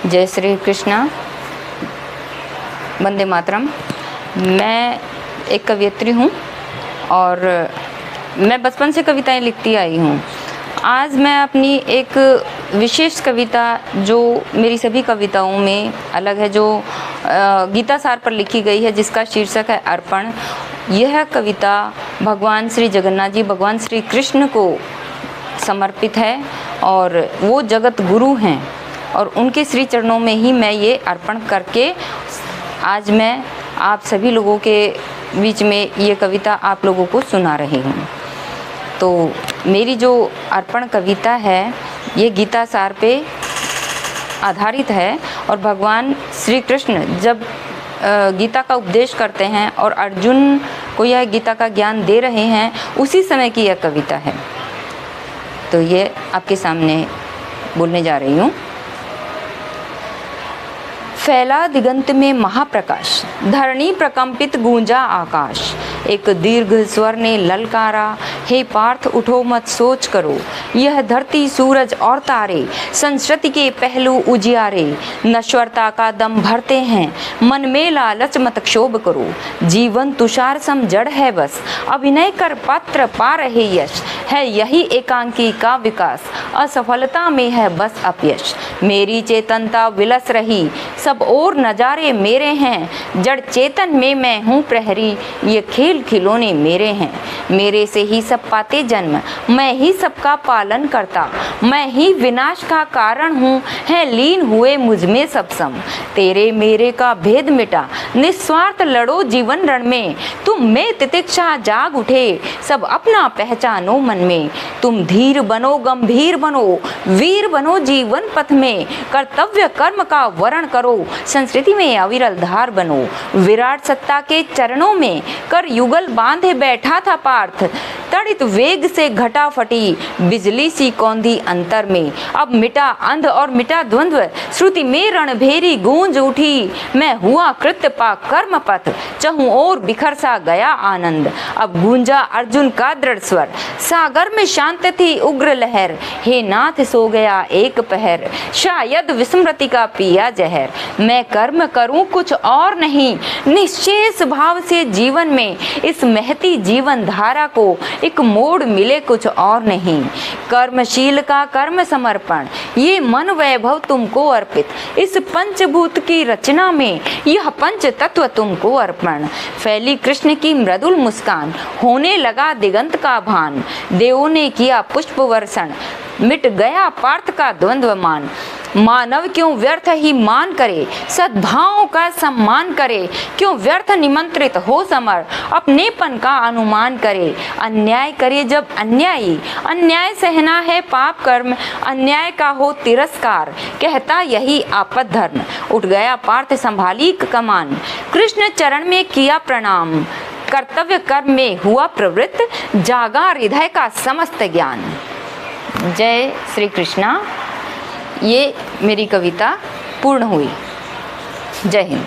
जय श्री कृष्णा, वंदे मातरम। मैं एक कवयित्री हूँ और मैं बचपन से कविताएं लिखती आई हूँ। आज मैं अपनी एक विशेष कविता जो मेरी सभी कविताओं में अलग है, जो गीता सार पर लिखी गई है, जिसका शीर्षक है अर्पण। यह कविता भगवान श्री जगन्नाथ जी, भगवान श्री कृष्ण को समर्पित है और वो जगत गुरु हैं और उनके श्री चरणों में ही मैं ये अर्पण करके आज मैं आप सभी लोगों के बीच में ये कविता आप लोगों को सुना रही हूँ। तो मेरी जो अर्पण कविता है ये गीता सार पे आधारित है और भगवान श्री कृष्ण जब गीता का उपदेश करते हैं और अर्जुन को यह गीता का ज्ञान दे रहे हैं, उसी समय की यह कविता है। तो ये आपके सामने बोलने जा रही हूँ। फैला दिगंत में महाप्रकाश, धरणी प्रकंपित गूंजा आकाश। एक दीर्घ स्वर ने ललकारा, हे पार्थ उठो मत सोच करो। यह धरती सूरज और तारे संस्कृति के पहलू उजियारे। नश्वरता का दम भरते हैं, मन में लालच मत क्षोभ करो। जीवन तुषार सम जड़ है बस, अभिनय कर पात्र पा रहे यश। है यही एकांकी का विकास, असफलता में है बस अपयश। मेरी चेतनता विलस रही, सब और नजारे मेरे हैं। जड़ चेतन में मैं हूँ प्रहरी, ये खेल खिलौने मेरे हैं। मेरे से ही सब पाते जन्म, मैं ही सबका पालन करता। मैं ही विनाश का कारण हूँ, है लीन हुए मुझ में सब सम। तेरे मेरे का भेद मिटा, निस्वार्थ लड़ो जीवन रण में। तुम में तितिक्षा जाग उठे, सब अपना पहचानो मन में। तुम धीर बनो, गंभीर बनो, वीर बनो जीवन पथ में। कर्तव्य कर्म का वर्ण करो, संस्कृति में अविरल धार बनो। विराट सत्ता के चरणों में कर युगल बांधे बैठा था पार्थ। तड़ित वेग से घटा फटी, बिजली सी कौंधी अंतर में। अब मिटा अंध और मिटा द्वंद्व, श्रुति में रणभेरी गूंज उठी। मैं हुआ कृत्य पा कर्म पथ, चहु और बिखर सा गया आनंद। अब गूंजा अर्जुन का दृढ़ स्वर, सागर में शांत थी उग्र लहर। हे नाथ सो गया एक पहर, शायद विस्मृति का पिया जहर। मैं कर्म करूं कुछ और नहीं, निश्चेष भाव से जीवन में इस महती जीवन धारा को एक मोड़ मिले कुछ और नहीं। कर्मशील का कर्म समर्पण, ये मन वैभव तुमको अर्पित। इस पंचभूत की रचना में यह पंच तत्व तुमको अर्पण। फैली कृष्ण की मृदुल मुस्कान, होने लगा दिगंत का भान। देवों ने किया पुष्प वर्षण, मिट गया पार्थ का द्वंद्व मान। मानव क्यों व्यर्थ ही मान करे, सद्भाव का सम्मान करे। क्यों व्यर्थ निमंत्रित हो समर, अपनेपन का अनुमान करे। अन्याय करे जब अन्यायी, अन्याय सहना है पाप कर्म। अन्याय का हो तिरस्कार, कहता यही आपद धर्म। उठ गया पार्थ संभाली कमान, कृष्ण चरण में किया प्रणाम। कर्तव्य कर्म में हुआ प्रवृत्त, जागा हृदय का समस्त ज्ञान। जय श्री कृष्णा। ये मेरी कविता पूर्ण हुई। जय हिंद।